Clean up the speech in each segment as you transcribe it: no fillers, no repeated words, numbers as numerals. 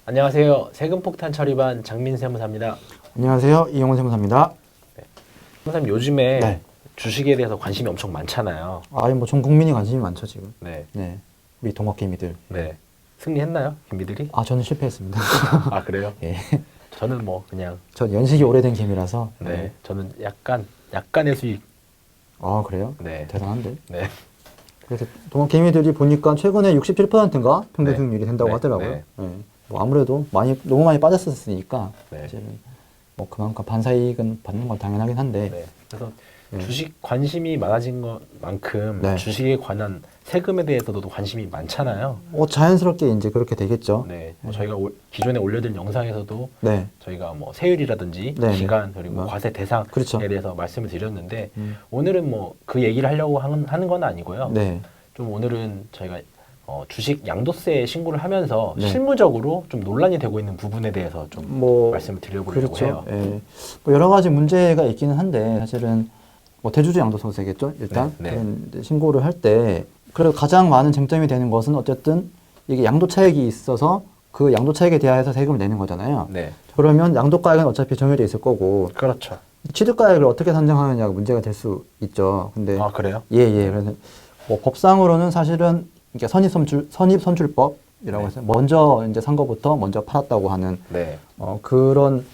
안녕하세요. 세금폭탄 처리반 장민 세무사입니다. 안녕하세요. 이영훈 세무사입니다. 세무사님 요즘에 네. 주식에 대해서 관심이 엄청 많잖아요. 뭐 전 국민이 관심이 많죠 지금. 네. 네. 우리 동학개미들. 네. 승리했나요? 개미들이? 저는 실패했습니다. 아, 그래요? 예. 저는 뭐 그냥 전 연식이 오래된 개미라서. 네. 저는 약간의 수익. 그래요? 네. 대단한데. 네. 그래서 동학개미들이 보니까 최근에 67%인가 평균 네. 수익률이 된다고 네. 하더라고요. 네. 네. 뭐 아무래도 너무 많이 빠졌었으니까 네. 사실은 뭐 그만큼 반사이익은 받는 건 당연하긴 한데. 네. 그래서 네. 주식 관심이 많아진 것만큼 네. 주식에 관한 세금에 대해서도 관심이 많잖아요. 자연스럽게 이제 그렇게 되겠죠. 네. 뭐 저희가 기존에 올려드린 영상에서도 네. 저희가 뭐 세율이라든지 네, 기간 그리고 과세 대상에 그렇죠. 대해서 말씀을 드렸는데 오늘은 뭐 그 얘기를 하려고 하는 건 아니고요. 네. 좀 오늘은 저희가 주식 양도세 신고를 하면서 네. 실무적으로 좀 논란이 되고 있는 부분에 대해서 좀 말씀을 드려보려고 그렇죠. 해요. 예. 뭐 여러 가지 문제가 있기는 한데 사실은 뭐 대주주 양도소득세겠죠. 일단 네, 네. 그런 신고를 할 때 그래도 가장 많은 쟁점이 되는 것은 어쨌든 이게 양도 차익이 있어서 그 양도 차익에 대하여서 세금을 내는 거잖아요. 네. 그러면 양도가액은 어차피 정해져 있을 거고 그렇죠. 취득가액을 어떻게 산정하느냐가 문제가 될 수 있죠. 근데 아, 그래요? 예. 그래서 뭐 법상으로는 사실은 이게 선입선출법이라고 해서 먼저 이제 산 거부터 먼저 팔았다고 하는 네. 그런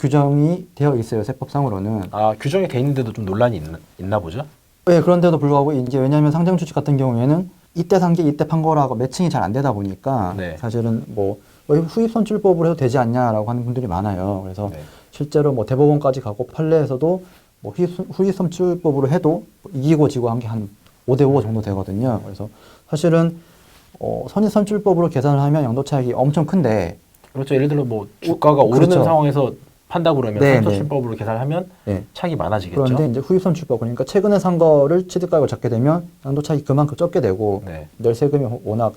규정이 되어 있어요. 세법상으로는. 아, 규정이 돼 있는데도 좀 논란이 있나 보죠? 예, 그런데도 불구하고 이제 왜냐하면 상장 주식 같은 경우에는 이때 산 게 이때 판 거라고 매칭이 잘 안 되다 보니까 네. 사실은 뭐 후입 선출법으로 해도 되지 않냐라고 하는 분들이 많아요. 그래서 네. 실제로 뭐 대법원까지 가고 판례에서도 뭐 후입 선출법으로 해도 이기고 지고 한 게 한 5대5 정도 되거든요. 그래서 사실은 선입 선출법으로 계산을 하면 양도 차익이 엄청 큰데 그렇죠. 예를 들어 뭐 주가가 오르는 그렇죠. 상황에서 판다 그러면 네, 선입선출법으로 계산하면 네. 차익이 많아지겠죠. 그런데 이제 후입 선출법 그러니까 최근에 산 거를 취득가액을 잡게 되면 양도 차익이 그만큼 적게 되고 네. 낼 세금이 워낙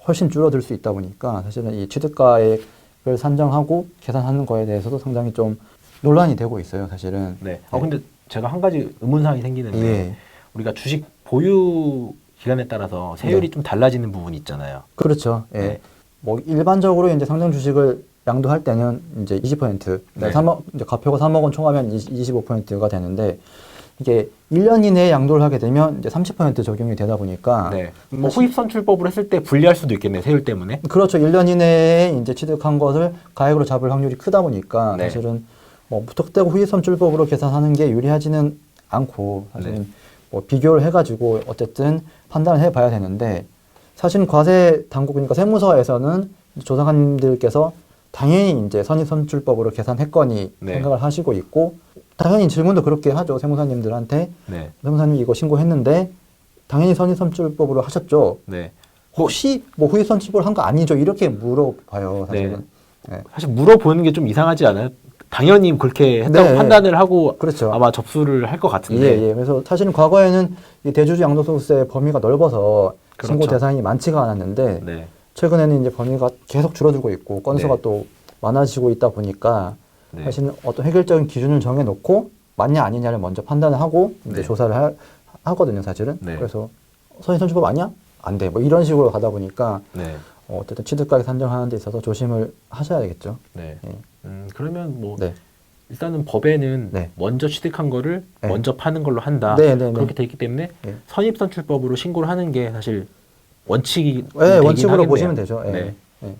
훨씬 줄어들 수 있다 보니까 사실은 이 취득가액을 산정하고 계산하는 거에 대해서도 상당히 좀 논란이 되고 있어요, 사실은. 네. 근데 제가 한 가지 의문사항이 생기는데 예. 우리가 주식 보유 기간에 따라서 세율이 네. 좀 달라지는 부분이 있잖아요. 그렇죠. 예. 네. 뭐 일반적으로 이제 상장 주식을 양도할 때는 이제 20%, 네. 3억, 이제 가표가 3억 원 총하면 25%가 되는데 이게 1년 이내에 양도를 하게 되면 이제 30% 적용이 되다 보니까 네. 뭐 후입 선출법으로 했을 때 불리할 수도 있겠네요. 세율 때문에. 그렇죠. 1년 이내에 이제 취득한 것을 가액으로 잡을 확률이 크다 보니까 네. 사실은 뭐 무턱대고 후입 선출법으로 계산하는 게 유리하지는 않고 사실은 네. 뭐 비교를 해가지고 어쨌든 판단을 해봐야 되는데 사실 과세 당국 그러니까 세무서에서는 조사관님들께서 당연히 이제 선입선출법으로 계산했거니 네. 생각을 하시고 있고 당연히 질문도 그렇게 하죠. 세무사님들한테 네. 세무사님 이거 신고했는데 당연히 선입선출법으로 하셨죠. 네. 혹시 뭐 후입선출법을 한 거 아니죠? 이렇게 물어봐요. 사실은. 네. 사실 물어보는 게 좀 이상하지 않아요? 당연히 그렇게 했다고 네. 판단을 하고 그렇죠. 아마 접수를 할 것 같은데. 예. 그래서 사실은 과거에는 이 대주주 양도소득세 범위가 넓어서 그렇죠. 신고 대상이 많지가 않았는데 네. 최근에는 이제 범위가 계속 줄어들고 있고 건수가 네. 또 많아지고 있다 보니까 네. 사실은 어떤 해결적인 기준을 정해놓고 맞냐 아니냐를 먼저 판단을 하고 이제 네. 조사를 하거든요, 사실은. 네. 그래서 선입선출법 아니야? 안 돼. 뭐 이런 식으로 가다 보니까 네. 어쨌든 취득가액 산정하는 데 있어서 조심을 하셔야 되겠죠. 네. 예. 그러면 뭐 네. 일단은 법에는 네. 먼저 취득한 거를 네. 먼저 파는 걸로 한다. 네, 네, 네. 그렇게 돼 있기 때문에 네. 선입선출법으로 신고를 하는 게 사실 원칙이 예, 되긴 원칙으로 하겠네요. 보시면 되죠. 예. 네. 예.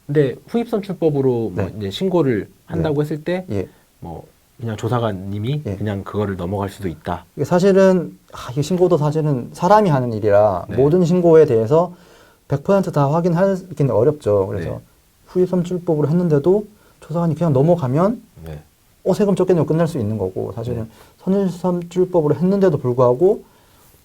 근데 후입선출법으로 뭐 네. 이제 신고를 한다고 했을 때 예. 뭐 그냥 조사관님이 예. 그냥 그거를 넘어갈 수도 있다. 이게 사실은 이 신고도 사실은 사람이 하는 일이라 네. 모든 신고에 대해서 100%다 확인하기는 어렵죠. 그래서 네. 후입선출법으로 했는데도 조사관이 그냥 넘어가면 네. 세금 적게 내고 끝날 수 있는 거고 사실은 선입선출법으로 했는데도 불구하고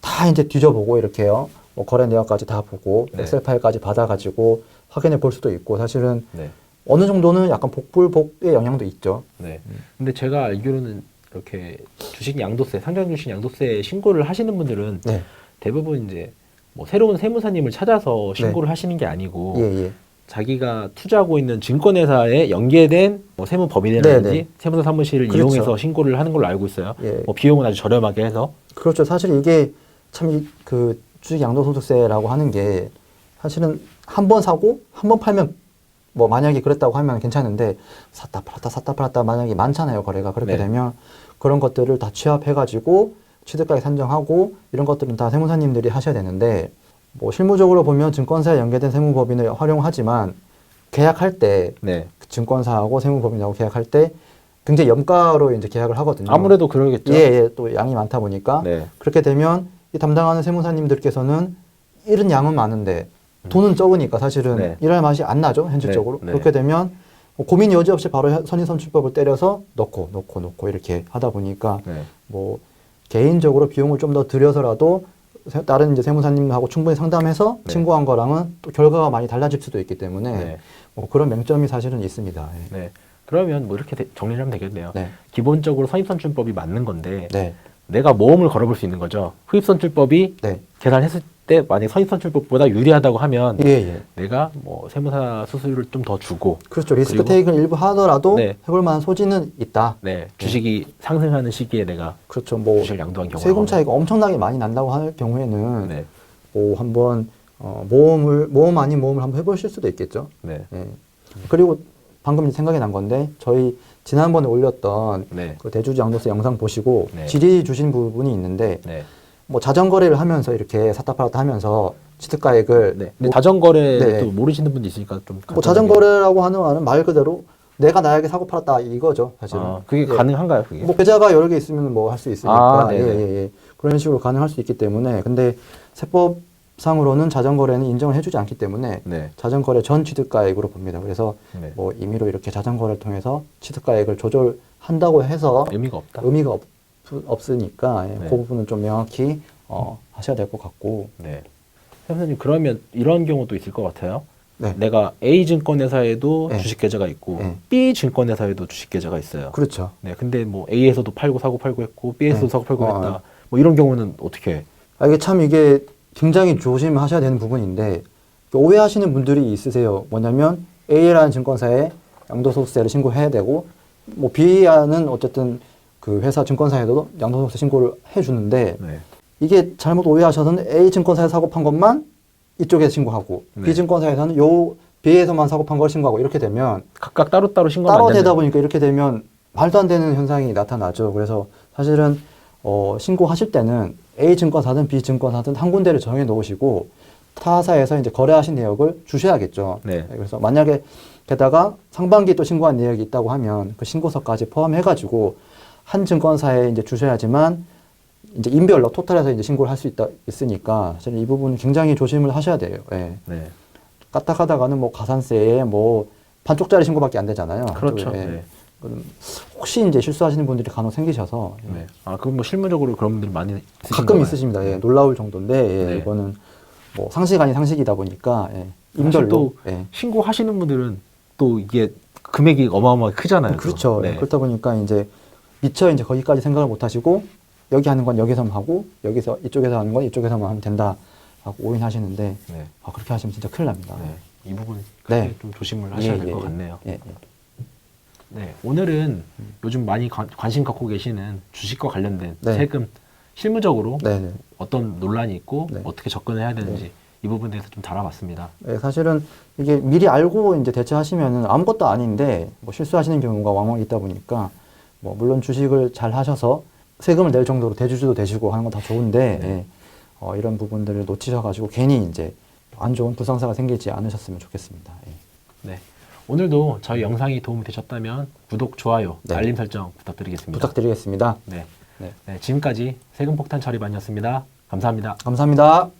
다 이제 뒤져보고 이렇게요. 뭐 거래 내역까지 다 보고 네. 엑셀 파일까지 받아가지고 확인해 볼 수도 있고 사실은 네. 어느 정도는 약간 복불복의 영향도 있죠. 네. 근데 제가 알기로는 이렇게 주식 양도세, 상장 주식 양도세 신고를 하시는 분들은 네. 대부분 이제 뭐 새로운 세무사님을 찾아서 신고를 하시는 게 아니고 예. 자기가 투자하고 있는 증권회사에 연계된 뭐 세무법인이라든지 네, 네. 세무사 사무실을 그렇죠. 이용해서 신고를 하는 걸로 알고 있어요. 예. 뭐 비용은 아주 저렴하게 해서. 그렇죠. 사실 이게 참 그 주식 양도소득세라고 하는 게 사실은 한 번 사고 한 번 팔면 뭐 만약에 그랬다고 하면 괜찮은데 샀다 팔았다 만약에 많잖아요, 거래가. 그렇게 네. 되면 그런 것들을 다 취합해가지고 취득가액 산정하고 이런 것들은 다 세무사님들이 하셔야 되는데 뭐 실무적으로 보면 증권사에 연계된 세무법인을 활용하지만 계약할 때 네. 증권사하고 세무법인하고 계약할 때 굉장히 염가로 이제 계약을 하거든요. 아무래도 그러겠죠. 예, 또 양이 많다 보니까 네. 그렇게 되면 이 담당하는 세무사님들께서는 일은 양은 많은데 돈은 적으니까 사실은 네. 일할 맛이 안 나죠, 현실적으로. 네. 그렇게 되면 뭐 고민 여지 없이 바로 선인선출법을 때려서 넣고 이렇게 하다 보니까 네. 뭐 개인적으로 비용을 좀 더 들여서라도 다른 이제 세무사님하고 충분히 상담해서 네. 신고한 거랑은 또 결과가 많이 달라질 수도 있기 때문에 네. 뭐 그런 맹점이 사실은 있습니다. 예. 네. 그러면 뭐 이렇게 정리를 하면 되겠네요. 네. 기본적으로 선입선출법이 맞는 건데 네. 내가 모험을 걸어볼 수 있는 거죠. 후입선출법이 네. 계산했을 때 만약 선입선출법보다 유리하다고 하면 예. 내가 뭐 세무사 수수료를 좀 더 주고 그렇죠. 리스크 그리고- 테이크를 일부 하더라도 네. 해볼 만한 소지는 있다. 네, 주식이 상승하는 시기에 내가 그렇죠. 뭐 주식을 양도한 경우가 세금 차이가 엄청나게 많이 난다고 할 경우에는 네. 뭐 한번 모험 아닌 모험을 한번 해보실 수도 있겠죠. 네. 예. 그리고 방금 생각이 난 건데 저희 지난번에 올렸던 네. 그 대주주 양도세 영상 보시고 네. 질의 주신 부분이 있는데 네. 뭐 자전거래를 하면서 이렇게 샀다 팔았다 하면서 취득가액을 네. 뭐, 자전거래도 네. 모르시는 분도 있으니까 좀 뭐 간단하게. 자전거래라고 하는 말은 말 그대로 내가 나에게 사고 팔았다 이거죠 사실은. 그게 예. 가능한가요, 그게? 뭐 계좌가 여러 개 있으면 뭐 할 수 있으니까 네네. 예. 그런 식으로 가능할 수 있기 때문에 근데 세법상으로는 자전거래는 인정을 해주지 않기 때문에 네. 자전거래 전 취득가액으로 봅니다. 그래서 네. 뭐 임의로 이렇게 자전거래를 통해서 취득가액을 조절한다고 해서 의미가 없다. 의미가 없으니까 예, 네. 그 부분은 좀 명확히 하셔야 될 것 같고 네. 선생님 그러면 이런 경우도 있을 것 같아요. 네. 내가 A 증권회사에도 네. 주식 계좌가 있고 네. B 증권회사에도 주식 계좌가 있어요. 그렇죠. 네. 근데 뭐 A에서도 사고 팔고 했고 B에서도 네. 사고 팔고 했다. 뭐 이런 경우는 어떻게 해? 이게 굉장히 조심하셔야 되는 부분인데 오해하시는 분들이 있으세요. 뭐냐면 A라는 증권사에 양도소득세를 신고해야 되고 뭐 B라는 어쨌든 그 회사 증권사에도 양도소득세 신고를 해주는데 네. 이게 잘못 오해하셔서는 A 증권사에 사고 판 것만 이쪽에서 신고하고 네. B 증권사에서는 요 B에서만 사고 판 걸 신고하고 이렇게 되면 각각 따로따로 신고하면 따로 안 되다 된다. 보니까 이렇게 되면 말도 안 되는 현상이 나타나죠. 그래서 사실은 신고하실 때는 A 증권사든 B 증권사든 한 군데를 정해 놓으시고 타사에서 이제 거래하신 내역을 주셔야겠죠. 네. 그래서 만약에 게다가 상반기에 또 신고한 내역이 있다고 하면 그 신고서까지 포함해가지고 한 증권사에 이제 주셔야지만 이제 인별로 토탈해서 이제 신고를 할 수 있으니까 사실 이 부분은 굉장히 조심을 하셔야 돼요. 예. 네. 까딱하다가는 뭐 가산세에 뭐 반쪽짜리 신고밖에 안 되잖아요. 그렇죠. 예. 네. 그럼 혹시 이제 실수하시는 분들이 간혹 생기셔서 네. 그럼 뭐 실무적으로 그런 분들 많이 가끔 있으십니다. 예. 놀라울 정도인데 네. 이거는 뭐 상식 아닌 상식이다 보니까 사실 인별로 또 신고하시는 분들은 또 이게 금액이 어마어마하게 크잖아요. 그렇죠. 네. 그렇다 보니까 이제 미처 이제 거기까지 생각을 못 하시고 여기 하는 건 여기서만 하고 여기서 이쪽에서 하는 건 이쪽에서만 하면 된다 하고 오인하시는데 네. 그렇게 하시면 진짜 큰일 납니다. 네. 이 부분 네. 좀 조심을 하셔야 될 것 같네요. 예. 네. 오늘은 요즘 많이 관심 갖고 계시는 주식과 관련된 네. 세금 실무적으로 네. 어떤 논란이 있고 네. 어떻게 접근해야 되는지 이 부분에 대해서 좀 다뤄봤습니다. 네, 사실은 이게 미리 알고 이제 대처하시면은 아무것도 아닌데 뭐 실수하시는 경우가 왕왕 있다 보니까 뭐 물론 주식을 잘 하셔서 세금을 낼 정도로 대주주도 되시고 하는 건 다 좋은데 네. 이런 부분들을 놓치셔가지고 괜히 이제 안 좋은 불상사가 생기지 않으셨으면 좋겠습니다. 예. 네. 오늘도 저희 영상이 도움이 되셨다면 구독, 좋아요, 네. 알림 설정 부탁드리겠습니다. 부탁드리겠습니다. 네. 네. 네. 지금까지 세금 폭탄 처리반이었습니다. 감사합니다. 감사합니다.